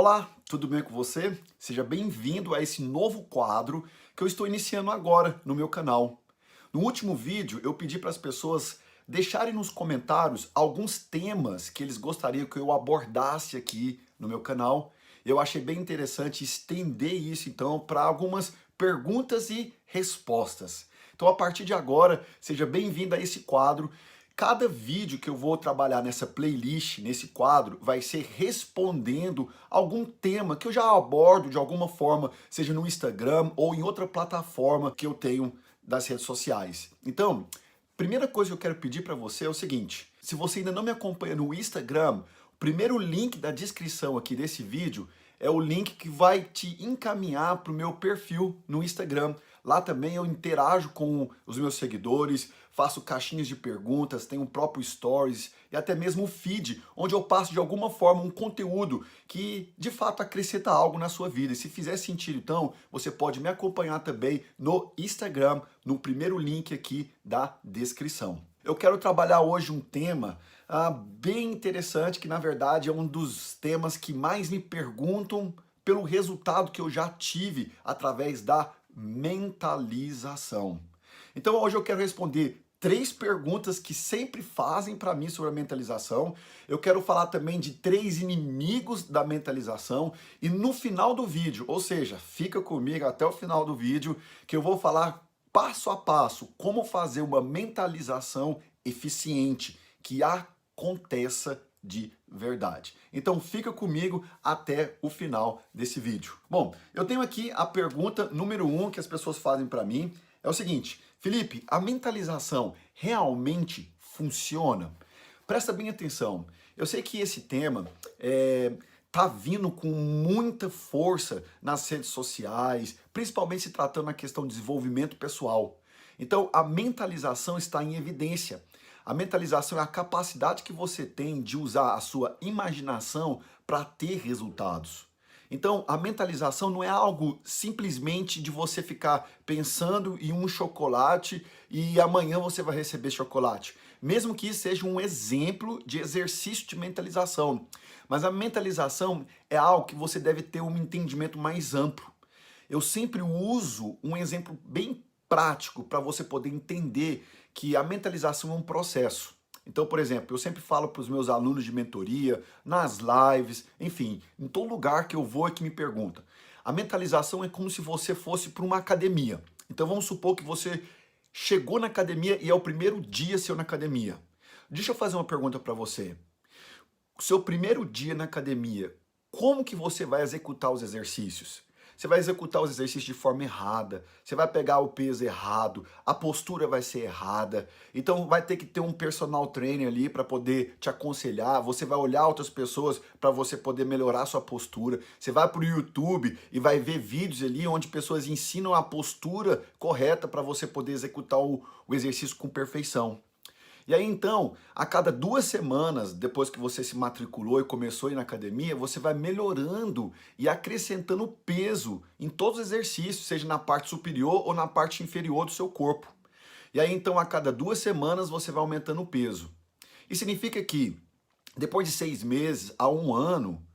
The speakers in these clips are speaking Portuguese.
Olá, tudo bem com você? Seja bem-vindo a esse novo quadro que eu estou iniciando agora no meu canal. No último vídeo, eu pedi para as pessoas deixarem nos comentários alguns temas que eles gostariam que eu abordasse aqui no meu canal. Eu achei bem interessante estender isso, então, para algumas perguntas e respostas. Então, a partir de agora, seja bem-vindo a esse quadro. Cada vídeo que eu vou trabalhar nessa playlist, nesse quadro, vai ser respondendo algum tema que eu já abordo de alguma forma, seja no Instagram ou em outra plataforma que eu tenho das redes sociais. Então, primeira coisa que eu quero pedir para você é o seguinte: se você ainda não me acompanha no Instagram, o primeiro link da descrição aqui desse vídeo é o link que vai te encaminhar para o meu perfil no Instagram. Lá também eu interajo com os meus seguidores, faço caixinhas de perguntas, tenho o próprio Stories e até mesmo o feed, onde eu passo de alguma forma um conteúdo que de fato acrescenta algo na sua vida. E se fizer sentido, então, você pode me acompanhar também no Instagram, no primeiro link aqui da descrição. Eu quero trabalhar hoje um tema bem interessante, que na verdade é um dos temas que mais me perguntam pelo resultado que eu já tive através da mentalização. Então hoje eu quero responder 3 perguntas que sempre fazem para mim sobre a mentalização. Eu quero falar também de 3 inimigos da mentalização e no final do vídeo, ou seja, fica comigo até o final do vídeo, que eu vou falar passo a passo como fazer uma mentalização eficiente, que aconteça de verdade. Então fica comigo até o final desse vídeo. Bom, eu tenho aqui a pergunta número 1 que as pessoas fazem para mim. É o seguinte: Felipe, a mentalização realmente funciona? Presta bem atenção. Eu sei que esse tema tá vindo com muita força nas redes sociais, principalmente se tratando da questão de desenvolvimento pessoal. Então, a mentalização está em evidência. A mentalização é a capacidade que você tem de usar a sua imaginação para ter resultados. Então, a mentalização não é algo simplesmente de você ficar pensando em um chocolate e amanhã você vai receber chocolate. Mesmo que isso seja um exemplo de exercício de mentalização. Mas a mentalização é algo que você deve ter um entendimento mais amplo. Eu sempre uso um exemplo bem prático para você poder entender que a mentalização é um processo. Então, por exemplo, eu sempre falo para os meus alunos de mentoria, nas lives, enfim, em todo lugar que eu vou e que me pergunta. A mentalização é como se você fosse para uma academia. Então, vamos supor que você chegou na academia e é o primeiro dia seu na academia. Deixa eu fazer uma pergunta para você. O seu primeiro dia na academia, como que você vai executar os exercícios? Você vai executar os exercícios de forma errada, você vai pegar o peso errado, a postura vai ser errada. Então vai ter que ter um personal trainer ali para poder te aconselhar. Você vai olhar outras pessoas para você poder melhorar a sua postura. Você vai para o YouTube e vai ver vídeos ali onde pessoas ensinam a postura correta para você poder executar o exercício com perfeição. E aí então, a cada 2 semanas, depois que você se matriculou e começou a ir na academia, você vai melhorando e acrescentando peso em todos os exercícios, seja na parte superior ou na parte inferior do seu corpo. E aí então, a cada 2 semanas, você vai aumentando o peso. Isso significa que, depois de 6 meses a 1 ano,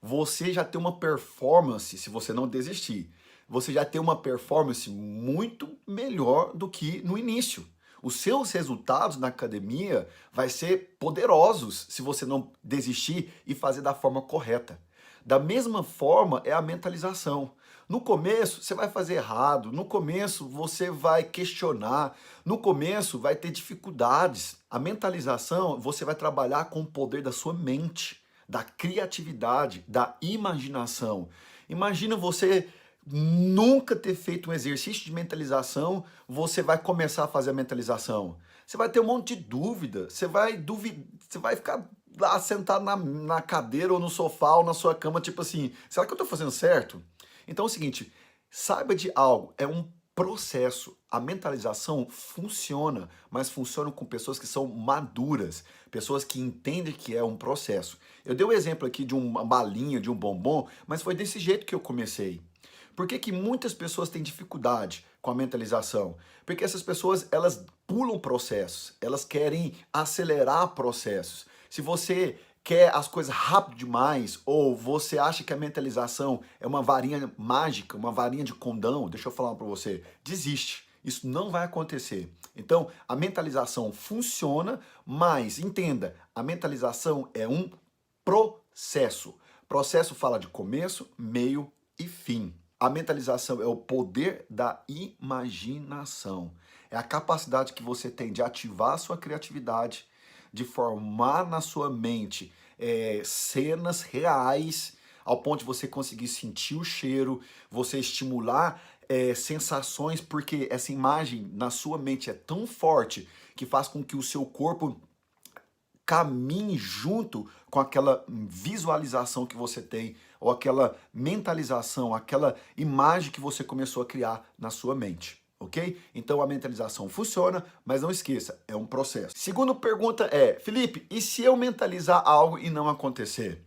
você já tem uma performance, se você não desistir, você já tem uma performance muito melhor do que no início. Os seus resultados na academia vai ser poderosos se você não desistir e fazer da forma correta. Da mesma forma é a mentalização. No começo você vai fazer errado, no começo você vai questionar, no começo vai ter dificuldades. A mentalização você vai trabalhar com o poder da sua mente, da criatividade, da imaginação. Imagina você nunca ter feito um exercício de mentalização, você vai começar a fazer a mentalização. Você vai ter um monte de dúvida, você vai ficar lá sentado na cadeira ou no sofá ou na sua cama, tipo assim, será que eu estou fazendo certo? Então é o seguinte, saiba de algo, é um processo. A mentalização funciona, mas funciona com pessoas que são maduras, pessoas que entendem que é um processo. Eu dei o exemplo aqui de uma balinha, de um bombom, mas foi desse jeito que eu comecei. Por que que muitas pessoas têm dificuldade com a mentalização? Porque essas pessoas, elas pulam processos, elas querem acelerar processos. Se você quer as coisas rápido demais, ou você acha que a mentalização é uma varinha mágica, uma varinha de condão, deixa eu falar para você, desiste. Isso não vai acontecer. Então, a mentalização funciona, mas entenda, a mentalização é um processo. Processo fala de começo, meio e fim. A mentalização é o poder da imaginação. É a capacidade que você tem de ativar a sua criatividade, de formar na sua mente cenas reais, ao ponto de você conseguir sentir o cheiro, você estimular sensações, porque essa imagem na sua mente é tão forte que faz com que o seu corpo caminhe junto com aquela visualização que você tem, ou aquela mentalização, aquela imagem que você começou a criar na sua mente, ok? Então a mentalização funciona, mas não esqueça, é um processo. Segunda pergunta é, Felipe, e se eu mentalizar algo e não acontecer?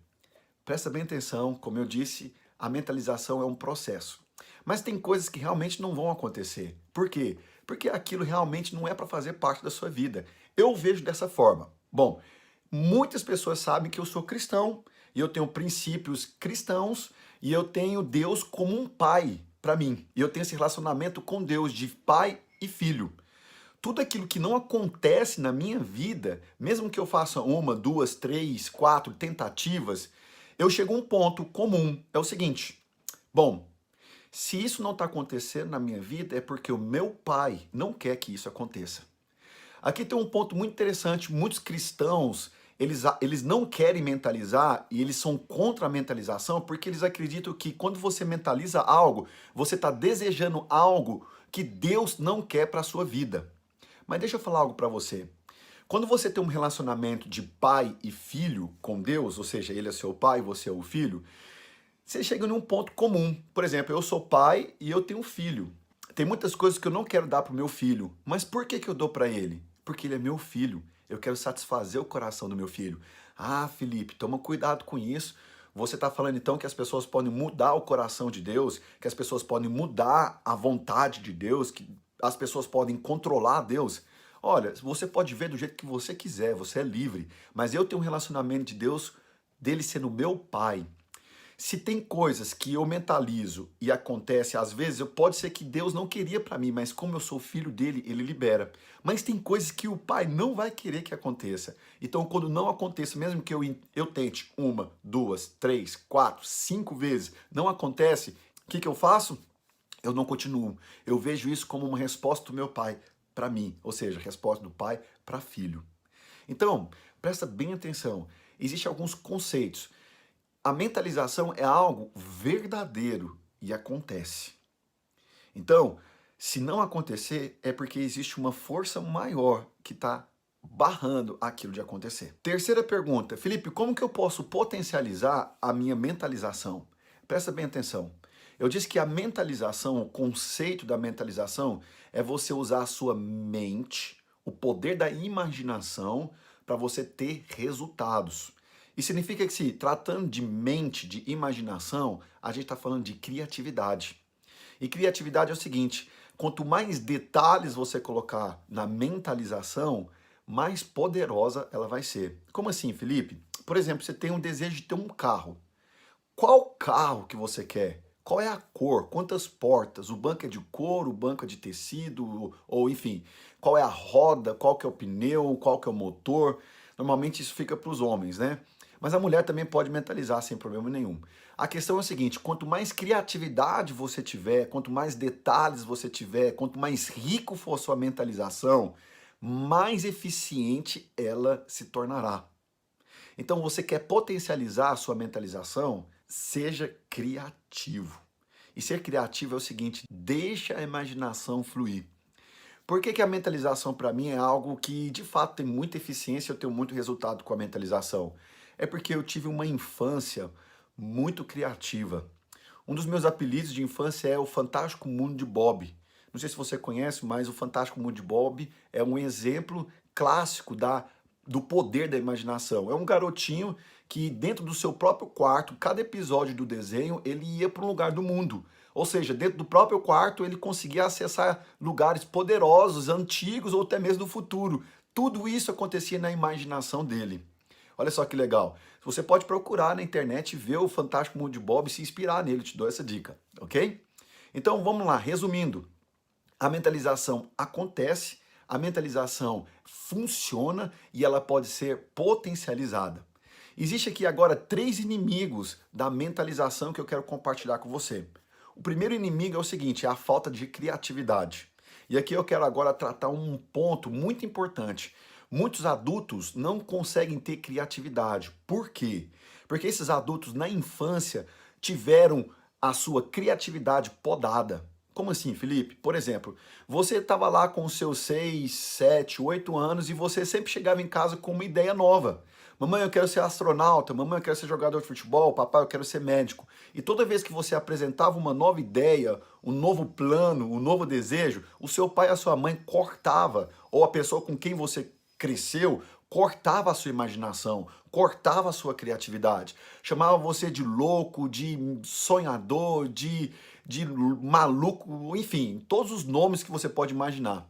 Presta bem atenção, como eu disse, a mentalização é um processo. Mas tem coisas que realmente não vão acontecer. Por quê? Porque aquilo realmente não é para fazer parte da sua vida. Eu vejo dessa forma. Bom, muitas pessoas sabem que eu sou cristão e eu tenho princípios cristãos e eu tenho Deus como um pai para mim. E eu tenho esse relacionamento com Deus de pai e filho. Tudo aquilo que não acontece na minha vida, mesmo que eu faça uma, duas, três, quatro tentativas, eu chego a um ponto comum. É o seguinte, bom, se isso não está acontecendo na minha vida é porque o meu pai não quer que isso aconteça. Aqui tem um ponto muito interessante, muitos cristãos, eles não querem mentalizar e eles são contra a mentalização porque eles acreditam que quando você mentaliza algo, você está desejando algo que Deus não quer para a sua vida. Mas deixa eu falar algo para você. Quando você tem um relacionamento de pai e filho com Deus, ou seja, ele é seu pai e você é o filho, você chega num ponto comum. Por exemplo, eu sou pai e eu tenho um filho. Tem muitas coisas que eu não quero dar para o meu filho. Mas por que eu dou para ele? Porque ele é meu filho. Eu quero satisfazer o coração do meu filho. Ah, Felipe, toma cuidado com isso. Você está falando então que as pessoas podem mudar o coração de Deus, que as pessoas podem mudar a vontade de Deus, que as pessoas podem controlar Deus. Olha, você pode ver do jeito que você quiser, você é livre. Mas eu tenho um relacionamento de Deus, dele sendo meu pai. Se tem coisas que eu mentalizo e acontece, às vezes, pode ser que Deus não queria para mim, mas como eu sou filho dele, ele libera. Mas tem coisas que o pai não vai querer que aconteça. Então, quando não aconteça, mesmo que eu tente uma, duas, três, quatro, cinco vezes, não acontece, o que eu faço? Eu não continuo. Eu vejo isso como uma resposta do meu pai para mim, ou seja, resposta do pai para filho. Então, presta bem atenção. Existem alguns conceitos. A mentalização é algo verdadeiro e acontece. Então, se não acontecer, é porque existe uma força maior que está barrando aquilo de acontecer. Terceira pergunta, Felipe, como que eu posso potencializar a minha mentalização? Presta bem atenção. Eu disse que a mentalização, o conceito da mentalização, é você usar a sua mente, o poder da imaginação, para você ter resultados. Isso significa que, se tratando de mente, de imaginação, a gente está falando de criatividade. E criatividade é o seguinte, quanto mais detalhes você colocar na mentalização, mais poderosa ela vai ser. Como assim, Felipe? Por exemplo, você tem um desejo de ter um carro. Qual carro que você quer? Qual é a cor? Quantas portas? O banco é de couro, o banco é de tecido, ou enfim, qual é a roda, qual que é o pneu, qual que é o motor? Normalmente isso fica para os homens, né? Mas a mulher também pode mentalizar sem problema nenhum. A questão é a seguinte, quanto mais criatividade você tiver, quanto mais detalhes você tiver, quanto mais rico for a sua mentalização, mais eficiente ela se tornará. Então você quer potencializar a sua mentalização? Seja criativo. E ser criativo é o seguinte, deixa a imaginação fluir. Por que a mentalização para mim é algo que de fato tem muita eficiência, eu tenho muito resultado com a mentalização? É porque eu tive uma infância muito criativa. Um dos meus apelidos de infância é o Fantástico Mundo de Bob. Não sei se você conhece, mas o Fantástico Mundo de Bob é um exemplo clássico do poder da imaginação. É um garotinho que dentro do seu próprio quarto, cada episódio do desenho, ele ia para um lugar do mundo. Ou seja, dentro do próprio quarto ele conseguia acessar lugares poderosos, antigos ou até mesmo do futuro. Tudo isso acontecia na imaginação dele. Olha só que legal. Você pode procurar na internet e ver o Fantástico Mundo de Bob e se inspirar nele, te dou essa dica, ok? Então vamos lá, resumindo. A mentalização acontece, a mentalização funciona e ela pode ser potencializada. Existe aqui agora 3 inimigos da mentalização que eu quero compartilhar com você. O primeiro inimigo é o seguinte, é a falta de criatividade. E aqui eu quero agora tratar um ponto muito importante. Muitos adultos não conseguem ter criatividade. Por quê? Porque esses adultos na infância tiveram a sua criatividade podada. Como assim, Felipe? Por exemplo, você estava lá com os seus 6, 7, 8 anos e você sempre chegava em casa com uma ideia nova. Mamãe, eu quero ser astronauta, mamãe, eu quero ser jogador de futebol, papai, eu quero ser médico. E toda vez que você apresentava uma nova ideia, um novo plano, um novo desejo, o seu pai e a sua mãe cortava, ou a pessoa com quem você cresceu, cortava a sua imaginação, cortava a sua criatividade. Chamava você de louco, de sonhador, de maluco, enfim, todos os nomes que você pode imaginar.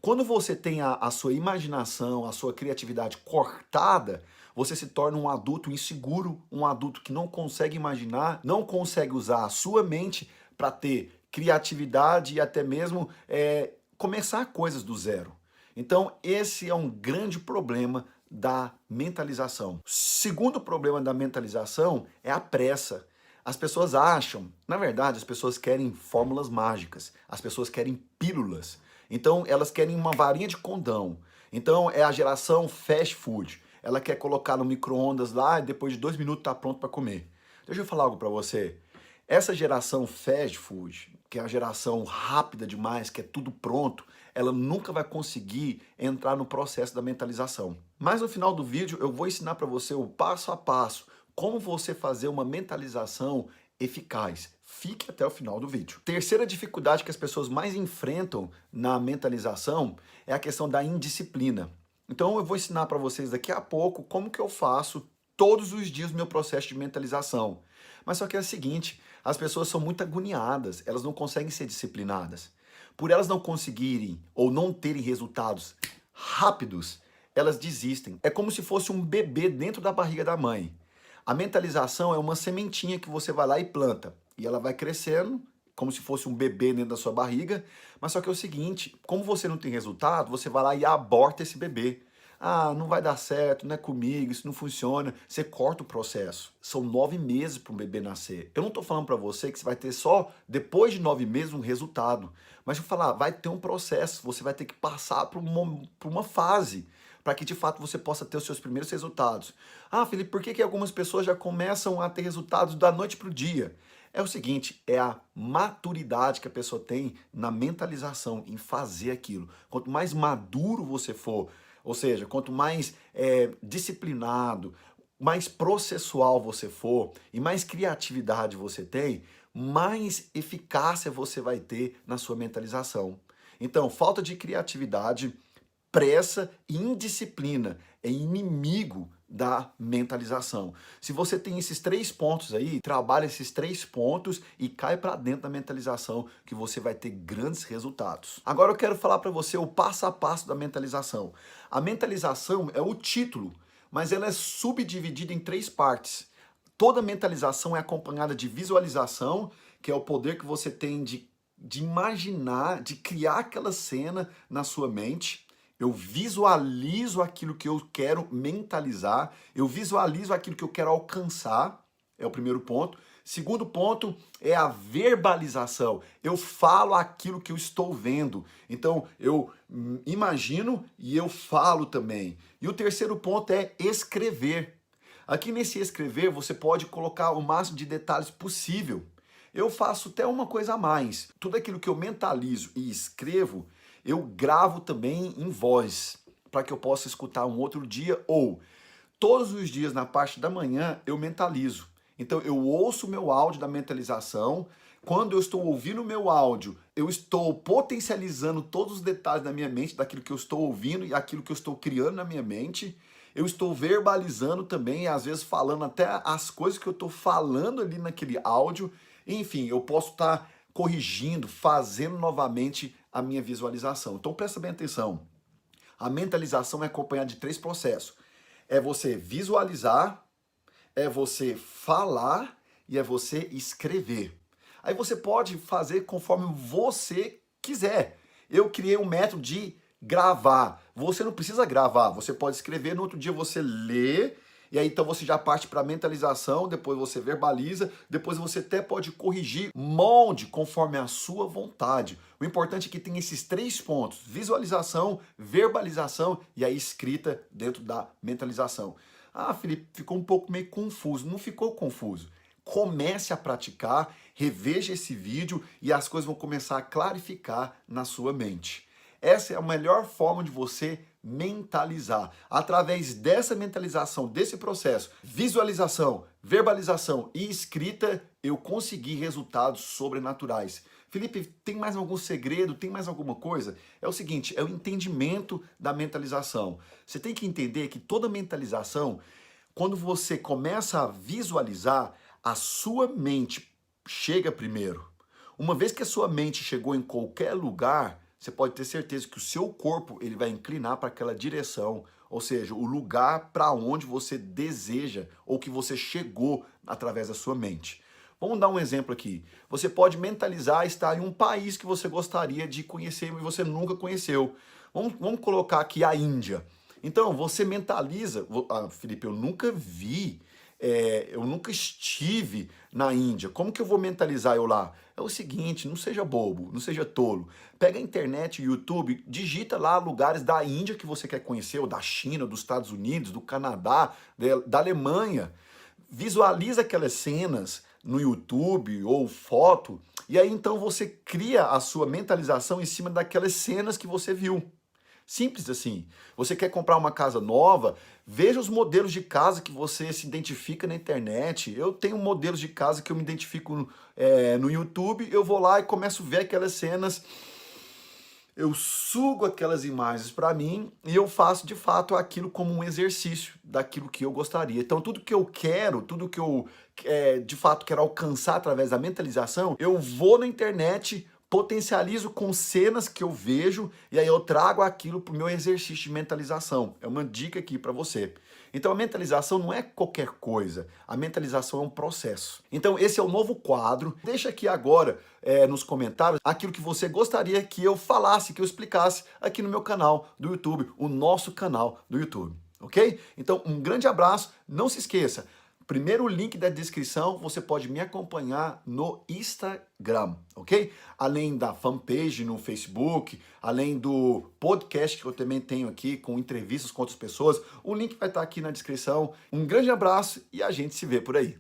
Quando você tem a sua imaginação, a sua criatividade cortada, você se torna um adulto inseguro, um adulto que não consegue imaginar, não consegue usar a sua mente para ter criatividade e até mesmo começar coisas do zero. Então, esse é um grande problema da mentalização. Segundo problema da mentalização é a pressa. As pessoas acham, na verdade, as pessoas querem fórmulas mágicas, as pessoas querem pílulas. Então, elas querem uma varinha de condão. Então, é a geração fast food. Ela quer colocar no micro-ondas lá e depois de 2 minutos tá pronto para comer. Deixa eu falar algo para você. Essa geração fast food, que é a geração rápida demais, que é tudo pronto, ela nunca vai conseguir entrar no processo da mentalização. Mas no final do vídeo eu vou ensinar para você o passo a passo, como você fazer uma mentalização eficaz. Fique até o final do vídeo. Terceira dificuldade que as pessoas mais enfrentam na mentalização é a questão da indisciplina. Então eu vou ensinar para vocês daqui a pouco como que eu faço todos os dias o meu processo de mentalização. Mas só que é o seguinte, as pessoas são muito agoniadas, elas não conseguem ser disciplinadas. Por elas não conseguirem ou não terem resultados rápidos, elas desistem. É como se fosse um bebê dentro da barriga da mãe. A mentalização é uma sementinha que você vai lá e planta. E ela vai crescendo, como se fosse um bebê dentro da sua barriga. Mas só que é o seguinte, como você não tem resultado, você vai lá e aborta esse bebê. Ah, não vai dar certo, não é comigo, isso não funciona. Você corta o processo. São 9 meses para um bebê nascer. Eu não estou falando para você que você vai ter só, depois de 9 meses, um resultado. Mas eu vou falar, vai ter um processo, você vai ter que passar por uma fase para que de fato você possa ter os seus primeiros resultados. Ah, Felipe, por que algumas pessoas já começam a ter resultados da noite para o dia? É o seguinte, é a maturidade que a pessoa tem na mentalização, em fazer aquilo. Quanto mais maduro você for, ou seja, quanto mais disciplinado, mais processual você for e mais criatividade você tem, mais eficácia você vai ter na sua mentalização. Então, falta de criatividade, pressa e indisciplina é inimigo da mentalização. Se você tem esses 3 pontos aí, trabalha esses 3 pontos e cai para dentro da mentalização que você vai ter grandes resultados. Agora eu quero falar para você o passo a passo da mentalização. A mentalização é o título, mas ela é subdividida em 3 partes. Toda mentalização é acompanhada de visualização, que é o poder que você tem de imaginar, de criar aquela cena na sua mente. Eu visualizo aquilo que eu quero mentalizar, eu visualizo aquilo que eu quero alcançar, é o primeiro ponto. Segundo ponto é a verbalização. Eu falo aquilo que eu estou vendo. Então, eu imagino e eu falo também. E o terceiro ponto é escrever. Aqui nesse escrever, você pode colocar o máximo de detalhes possível. Eu faço até uma coisa a mais. Tudo aquilo que eu mentalizo e escrevo, eu gravo também em voz, para que eu possa escutar um outro dia, ou todos os dias na parte da manhã eu mentalizo. Então eu ouço o meu áudio da mentalização, quando eu estou ouvindo o meu áudio, eu estou potencializando todos os detalhes da minha mente, daquilo que eu estou ouvindo e aquilo que eu estou criando na minha mente. Eu estou verbalizando também, às vezes falando até as coisas que eu estou falando ali naquele áudio. Enfim, eu posso estar corrigindo, fazendo novamente a minha visualização. Então presta bem atenção. A mentalização é acompanhada de 3 processos. É você visualizar, é você falar e é você escrever. Aí você pode fazer conforme você quiser. Eu criei um método de gravar. Você não precisa gravar, você pode escrever, no outro dia você lê, e aí então você já parte para mentalização, depois você verbaliza, depois você até pode corrigir, molde conforme a sua vontade. O importante é que tem esses 3 pontos: visualização, verbalização e a escrita dentro da mentalização. Ah, Felipe, ficou um pouco meio confuso. Não ficou confuso. Comece a praticar, reveja esse vídeo e as coisas vão começar a clarificar na sua mente. Essa é a melhor forma de você mentalizar. Através dessa mentalização, desse processo, visualização, verbalização e escrita, eu consegui resultados sobrenaturais. Felipe, tem mais algum segredo? Tem mais alguma coisa? É o seguinte, é o entendimento da mentalização. Você tem que entender que toda mentalização, quando você começa a visualizar, a sua mente chega primeiro. Uma vez que a sua mente chegou em qualquer lugar, você pode ter certeza que o seu corpo ele vai inclinar para aquela direção, ou seja, o lugar para onde você deseja ou que você chegou através da sua mente. Vamos dar um exemplo aqui. Você pode mentalizar estar em um país que você gostaria de conhecer e você nunca conheceu. Vamos colocar aqui a Índia. Então, você mentaliza... Felipe, eu nunca vi... eu nunca estive na Índia. Como que eu vou mentalizar eu lá? É o seguinte, não seja bobo, não seja tolo. Pega a internet, o YouTube, digita lá lugares da Índia que você quer conhecer, ou da China, dos Estados Unidos, do Canadá, da Alemanha. Visualiza aquelas cenas no YouTube ou foto, e aí então você cria a sua mentalização em cima daquelas cenas que você viu. Simples assim. Você quer comprar uma casa nova? Veja os modelos de casa que você se identifica na internet. Eu tenho modelos de casa que eu me identifico no YouTube. Eu vou lá e começo a ver aquelas cenas. Eu sugo aquelas imagens para mim e eu faço de fato aquilo como um exercício daquilo que eu gostaria. Então tudo que eu quero, tudo que eu de fato quero alcançar através da mentalização, eu vou na internet, potencializo com cenas que eu vejo e aí eu trago aquilo para o meu exercício de mentalização. É uma dica aqui para você. Então a mentalização não é qualquer coisa, a mentalização é um processo. Então esse é o novo quadro. Deixa aqui agora nos comentários aquilo que você gostaria que eu falasse, que eu explicasse aqui no meu canal do YouTube, o nosso canal do YouTube, ok? Então um grande abraço, não se esqueça, primeiro link da descrição, você pode me acompanhar no Instagram, ok? Além da fanpage no Facebook, além do podcast que eu também tenho aqui com entrevistas com outras pessoas, o link vai estar aqui na descrição. Um grande abraço e a gente se vê por aí.